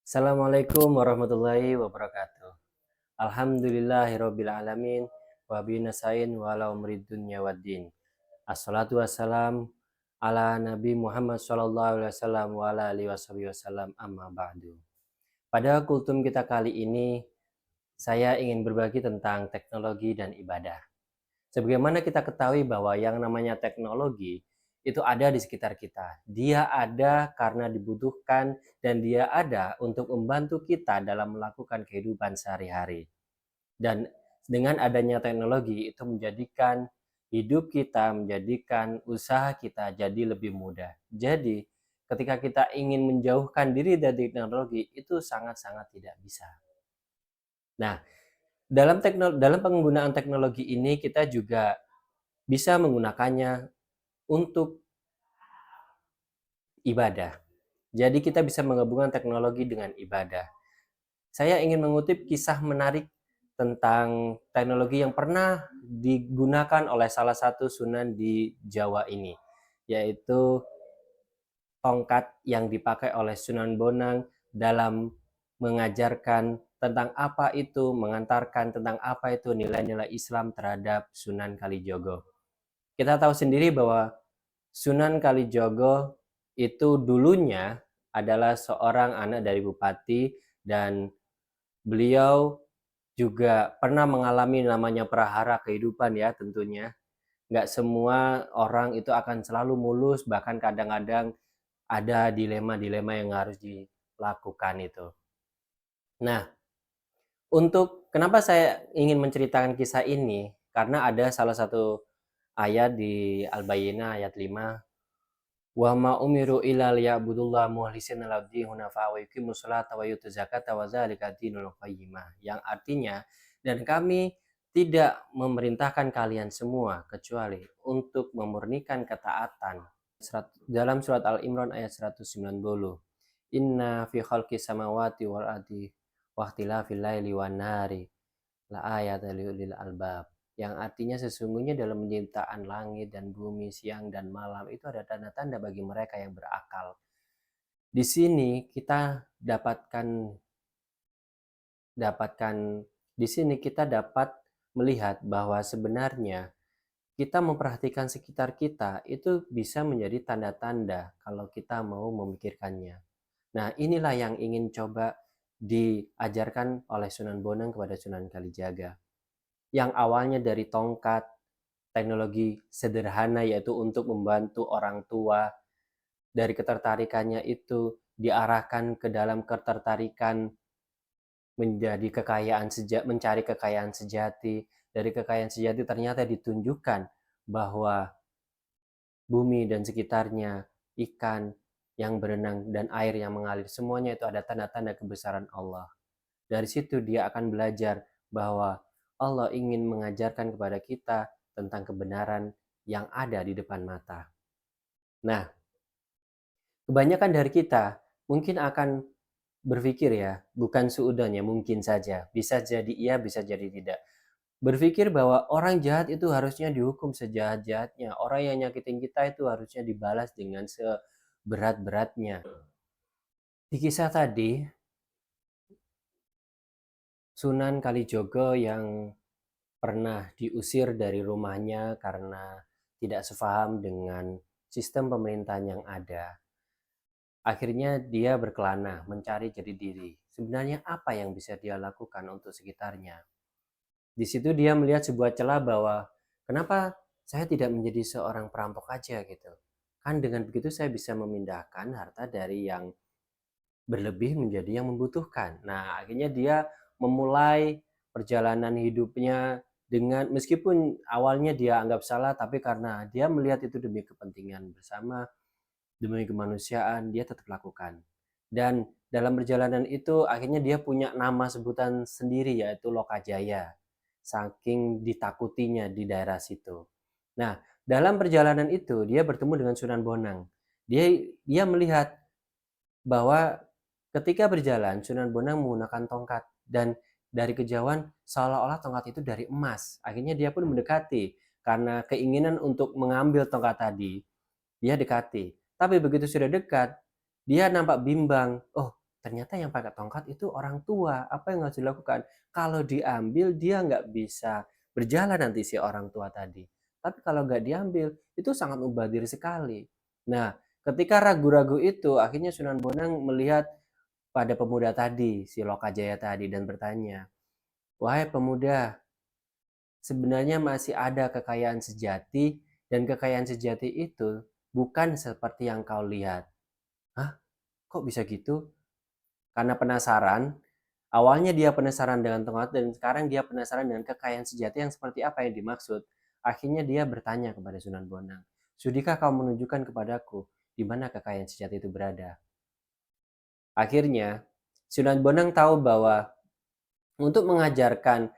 Assalamualaikum warahmatullahi wabarakatuh. Alhamdulillahirabbil alamin wa bihi nasta'in wa ala umuri dunya waddin. Assalatu wassalam ala Nabi Muhammad sallallahu alaihi wasallam wa ala alihi wasallam amma ba'du. Pada kultum kita kali ini saya ingin berbagi tentang teknologi dan ibadah. Sebagaimana kita ketahui bahwa yang namanya teknologi itu ada di sekitar kita. Dia ada karena dibutuhkan dan dia ada untuk membantu kita dalam melakukan kehidupan sehari-hari. Dan dengan adanya teknologi itu menjadikan hidup kita, menjadikan usaha kita jadi lebih mudah. Jadi ketika kita ingin menjauhkan diri dari teknologi itu sangat-sangat tidak bisa. Nah, dalam penggunaan teknologi ini kita juga bisa menggunakannya untuk ibadah. Jadi kita bisa menggabungkan teknologi dengan ibadah. Saya ingin mengutip kisah menarik tentang teknologi yang pernah digunakan oleh salah satu sunan di Jawa ini, yaitu tongkat yang dipakai oleh Sunan Bonang dalam mengajarkan tentang apa itu, mengantarkan tentang apa itu nilai-nilai Islam terhadap Sunan Kalijogo. Kita tahu sendiri bahwa Sunan Kalijogo itu dulunya adalah seorang anak dari bupati dan beliau juga pernah mengalami namanya prahara kehidupan ya tentunya. Nggak semua orang itu akan selalu mulus, bahkan kadang-kadang ada dilema-dilema yang harus dilakukan itu. Nah, untuk kenapa saya ingin menceritakan kisah ini? Karena ada salah satu ayat di Al-Bayyinah ayat 5. Wa ma umiru illa liya'budullaha mukhlishina lahu-d-din hunafa wa yuqimus sholata wa yutuz zakata wa dzalika dinul qayyimah. Yang artinya dan kami tidak memerintahkan kalian semua kecuali untuk memurnikan ketaatan. Dalam surat Al-Imran ayat 190. Inna fi khalqis samawati wal ardi wa ikhtilafil laili wan nahari la ayatal liulil albab, yang artinya sesungguhnya dalam penciptaan langit dan bumi, siang dan malam itu ada tanda-tanda bagi mereka yang berakal. Di sini kita dapatkan di sini kita dapat melihat bahwa sebenarnya kita memperhatikan sekitar kita itu bisa menjadi tanda-tanda kalau kita mau memikirkannya. Nah, inilah yang ingin coba diajarkan oleh Sunan Bonang kepada Sunan Kalijaga. Yang awalnya dari tongkat, teknologi sederhana yaitu untuk membantu orang tua, dari ketertarikannya itu diarahkan ke dalam ketertarikan menjadi mencari kekayaan sejati. Dari kekayaan sejati ternyata ditunjukkan bahwa bumi dan sekitarnya, ikan yang berenang dan air yang mengalir, semuanya itu ada tanda-tanda kebesaran Allah. Dari situ dia akan belajar bahwa Allah ingin mengajarkan kepada kita tentang kebenaran yang ada di depan mata. Nah, kebanyakan dari kita mungkin akan berpikir ya, bukan seudahnya, mungkin saja. Bisa jadi iya, bisa jadi tidak. Berpikir bahwa orang jahat itu harusnya dihukum sejahat-jahatnya. Orang yang nyakitin kita itu harusnya dibalas dengan seberat-beratnya. Di kisah tadi, Sunan Kalijogo yang pernah diusir dari rumahnya karena tidak sepaham dengan sistem pemerintahan yang ada. Akhirnya dia berkelana, mencari jati diri. Sebenarnya apa yang bisa dia lakukan untuk sekitarnya? Di situ dia melihat sebuah celah bahwa kenapa saya tidak menjadi seorang perampok aja gitu. Kan dengan begitu saya bisa memindahkan harta dari yang berlebih menjadi yang membutuhkan. Nah, akhirnya dia memulai perjalanan hidupnya dengan meskipun awalnya dia anggap salah, tapi karena dia melihat itu demi kepentingan bersama, demi kemanusiaan, dia tetap lakukan. Dan dalam perjalanan itu akhirnya dia punya nama sebutan sendiri yaitu Lokajaya. Saking ditakutinya di daerah situ. Nah, dalam perjalanan itu dia bertemu dengan Sunan Bonang. Dia melihat bahwa ketika berjalan Sunan Bonang menggunakan tongkat dan dari kejauhan seolah-olah tongkat itu dari emas. Akhirnya dia pun mendekati karena keinginan untuk mengambil tongkat tadi. Dia dekati. Tapi begitu sudah dekat, dia nampak bimbang. Oh, ternyata yang pakai tongkat itu orang tua. Apa yang harus dilakukan? Kalau diambil dia nggak bisa berjalan nanti si orang tua tadi. Tapi kalau nggak diambil itu sangat mubazir sekali. Nah, ketika ragu-ragu itu akhirnya Sunan Bonang melihat pada pemuda tadi, si Lokajaya tadi dan bertanya, "Wahai pemuda, sebenarnya masih ada kekayaan sejati dan kekayaan sejati itu bukan seperti yang kau lihat." Hah? Kok bisa gitu? Karena penasaran, awalnya dia penasaran dengan tongkat dan sekarang dia penasaran dengan kekayaan sejati yang seperti apa yang dimaksud. Akhirnya dia bertanya kepada Sunan Bonang, "Sudikah kau menunjukkan kepadaku di mana kekayaan sejati itu berada?" Akhirnya Sunan Bonang tahu bahwa untuk mengajarkan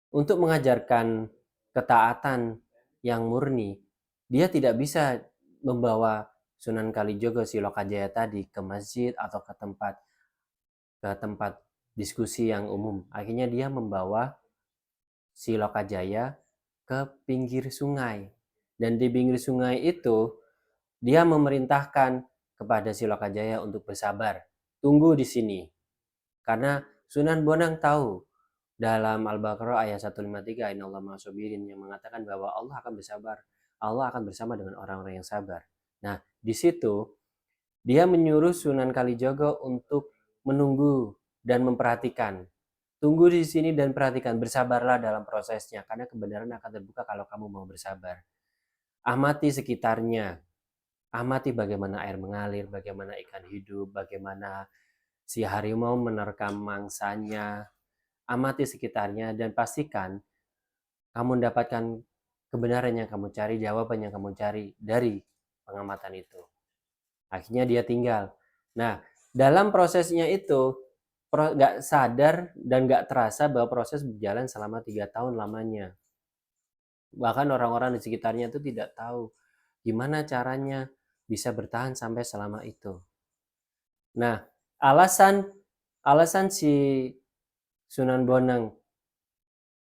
untuk mengajarkan ketaatan yang murni, dia tidak bisa membawa Sunan Kalijogo si Lokajaya tadi ke masjid atau ke tempat diskusi yang umum. Akhirnya dia membawa si Lokajaya ke pinggir sungai. Dan di pinggir sungai itu dia memerintahkan kepada si Lokajaya untuk bersabar. Tunggu di sini. Karena Sunan Bonang tahu dalam Al-Baqarah ayat 153 Innallaha ma'as-sabirin yang mengatakan bahwa Allah akan bersabar. Allah akan bersama dengan orang-orang yang sabar. Nah, di situ dia menyuruh Sunan Kalijogo untuk menunggu dan memperhatikan. Tunggu di sini dan perhatikan, bersabarlah dalam prosesnya, karena kebenaran akan terbuka kalau kamu mau bersabar. Amati sekitarnya, amati bagaimana air mengalir, bagaimana ikan hidup, bagaimana si harimau menerkam mangsanya. Amati sekitarnya dan pastikan kamu mendapatkan kebenaran yang kamu cari, jawaban yang kamu cari dari pengamatan itu. Akhirnya dia tinggal. Nah, dalam prosesnya itu nggak sadar dan nggak terasa bahwa proses berjalan selama 3 tahun lamanya. Bahkan orang-orang di sekitarnya itu tidak tahu gimana caranya bisa bertahan sampai selama itu. Nah, alasan alasan si Sunan Bonang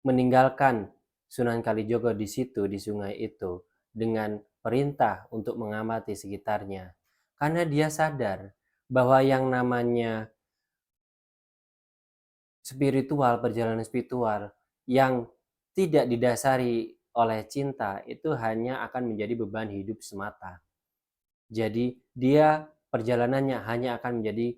meninggalkan Sunan Kalijogo di situ di sungai itu dengan perintah untuk mengamati sekitarnya. Karena dia sadar bahwa yang namanya spiritual, perjalanan spiritual yang tidak didasari oleh cinta itu hanya akan menjadi beban hidup semata. Jadi dia perjalanannya hanya akan menjadi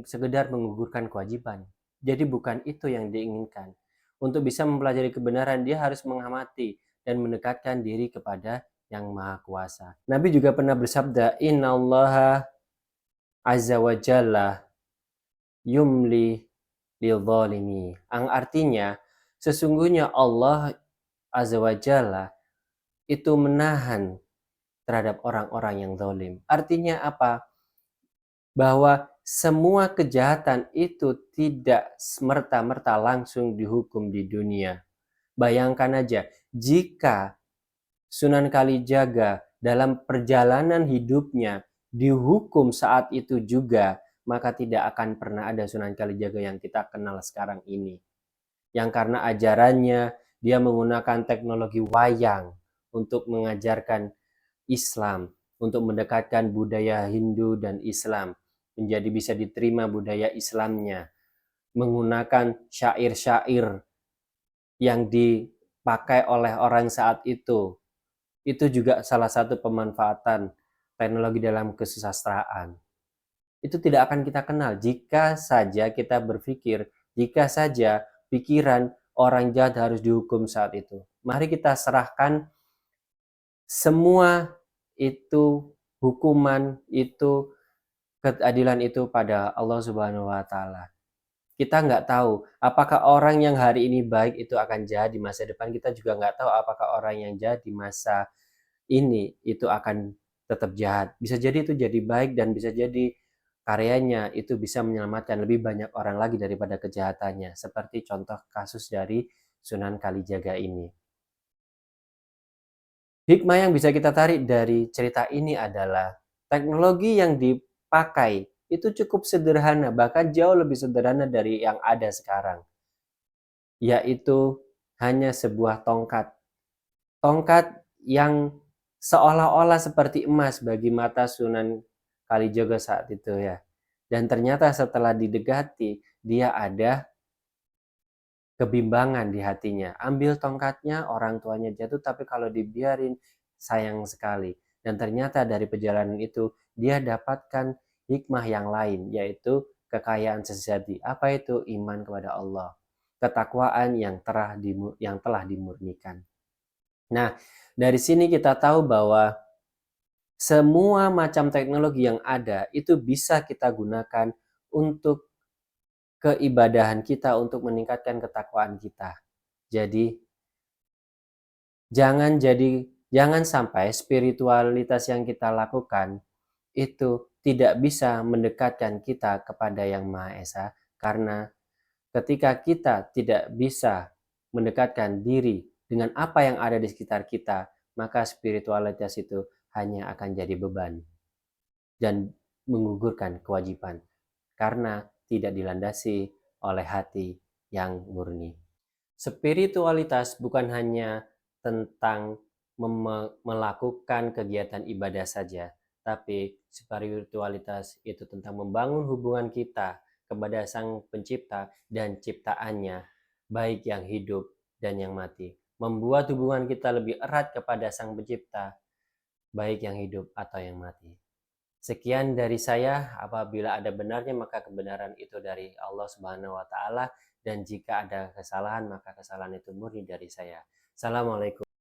sekedar menggugurkan kewajiban. Jadi bukan itu yang diinginkan. Untuk bisa mempelajari kebenaran dia harus mengamati dan mendekatkan diri kepada yang Maha Kuasa. Nabi juga pernah bersabda, "Innallaha azza wa jalla yumli lil zalimi." Yang artinya sesungguhnya Allah azza wa jalla itu menahan terhadap orang-orang yang zalim. Artinya apa? Bahwa semua kejahatan itu tidak semerta-merta langsung dihukum di dunia. Bayangkan aja, jika Sunan Kalijaga dalam perjalanan hidupnya dihukum saat itu juga, maka tidak akan pernah ada Sunan Kalijaga yang kita kenal sekarang ini. Yang karena ajarannya, dia menggunakan teknologi wayang untuk mengajarkan Islam, untuk mendekatkan budaya Hindu dan Islam, menjadi bisa diterima budaya Islamnya, menggunakan syair-syair yang dipakai oleh orang saat itu juga salah satu pemanfaatan teknologi dalam kesusastraan. Itu tidak akan kita kenal jika saja kita berpikir, jika saja pikiran orang jahat harus dihukum saat itu. Mari kita serahkan semua itu, hukuman itu, keadilan itu pada Allah Subhanahu wa Ta'ala. Kita nggak tahu apakah orang yang hari ini baik itu akan jahat di masa depan. Kita juga nggak tahu apakah orang yang jahat di masa ini itu akan tetap jahat. Bisa jadi itu jadi baik dan bisa jadi karyanya itu bisa menyelamatkan lebih banyak orang lagi daripada kejahatannya. Seperti contoh kasus dari Sunan Kalijaga ini. Hikmah yang bisa kita tarik dari cerita ini adalah teknologi yang dipakai itu cukup sederhana, bahkan jauh lebih sederhana dari yang ada sekarang, yaitu hanya sebuah tongkat. Tongkat yang seolah-olah seperti emas bagi mata Sunan Kalijogo saat itu ya. Dan ternyata setelah didekati, dia ada kebimbangan di hatinya. Ambil tongkatnya, orang tuanya jatuh, tapi kalau dibiarin sayang sekali. Dan ternyata dari perjalanan itu, dia dapatkan hikmah yang lain, yaitu kekayaan sejati. Apa itu? Iman kepada Allah. Ketakwaan yang telah dimurnikan. Nah, dari sini kita tahu bahwa semua macam teknologi yang ada itu bisa kita gunakan untuk keibadahan kita, untuk meningkatkan ketakwaan kita. Jadi jangan sampai spiritualitas yang kita lakukan itu tidak bisa mendekatkan kita kepada Yang Maha Esa, karena ketika kita tidak bisa mendekatkan diri dengan apa yang ada di sekitar kita, maka spiritualitas itu hanya akan jadi beban dan menggugurkan kewajiban karena tidak dilandasi oleh hati yang murni. Spiritualitas bukan hanya tentang melakukan kegiatan ibadah saja, tapi spiritualitas itu tentang membangun hubungan kita kepada Sang Pencipta dan ciptaannya, baik yang hidup dan yang mati. Membuat hubungan kita lebih erat kepada Sang Pencipta, baik yang hidup atau yang mati. Sekian dari saya, apabila ada benarnya maka kebenaran itu dari Allah Subhanahu wa taala, dan jika ada kesalahan maka kesalahan itu murni dari saya. Assalamualaikum.